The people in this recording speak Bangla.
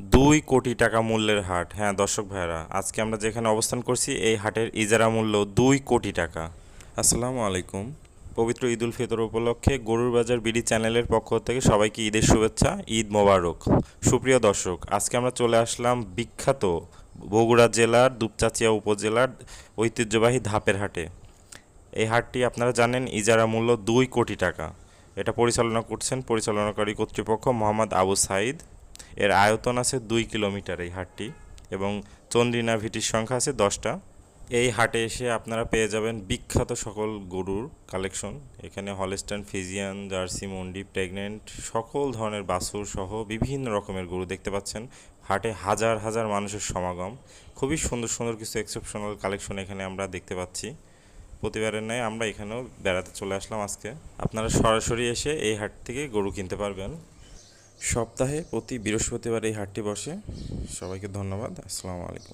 2 কোটি টাকা মূল্যের হাট। হ্যাঁ দর্শক ভাইয়েরা, আজকে আমরা যেখানে অবস্থান করছি এই হাটের ইজারা মূল্য 2 কোটি টাকা। আসসালামু আলাইকুম। পবিত্র ঈদ উল ফিতর উপলক্ষে গরুর বাজার বিডি চ্যানেলের পক্ষ থেকে সবাইকে ঈদের শুভেচ্ছা, ঈদ মোবারক। সুপ্রিয় দর্শক, আজকে আমরা চলে আসলাম বিখ্যাত বগুড়া জেলার দুপচাঁচিয়া উপজেলার ঐতিহ্যবাহী ধাপের হাটে। এই হাটটি আপনারা জানেন ইজারা মূল্য 2 কোটি টাকা। এটা পরিচালনা করছেন পরিচালনাকারী কর্তৃপক্ষ মোহাম্মদ আবু সাইদ। এর আয়তন আছে 2 কিলোমিটার এই হাটটি, এবং চন্দ্রিনা ভিটির সংখ্যা আছে 10টা। এই হাটে এসে আপনারা পেয়ে যাবেন বিখ্যাত সকল গরুর কালেকশন। এখানে Holstein, Friesian, jersey, Mondi, pregnant সকল ধরনের বাছুর সহ বিভিন্ন রকমের গরু দেখতে পাচ্ছেন। হাটে হাজার হাজার মানুষের সমাগম। খুবই সুন্দর সুন্দর কিছু এক্সেপশনাল কালেকশন এখানে আমরা দেখতে পাচ্ছি। প্রতিবারের ন্যায় আমরা এখানেও বেড়াতে চলে আসলাম আজকে। আপনারা সরাসরি এসে এই হাট থেকে গরু কিনতে পারবেন। সপ্তাহে প্রতি বৃহস্পতিবার এই হাটটি বসে। সবাইকে ধন্যবাদ। আসসালামু আলাইকুম।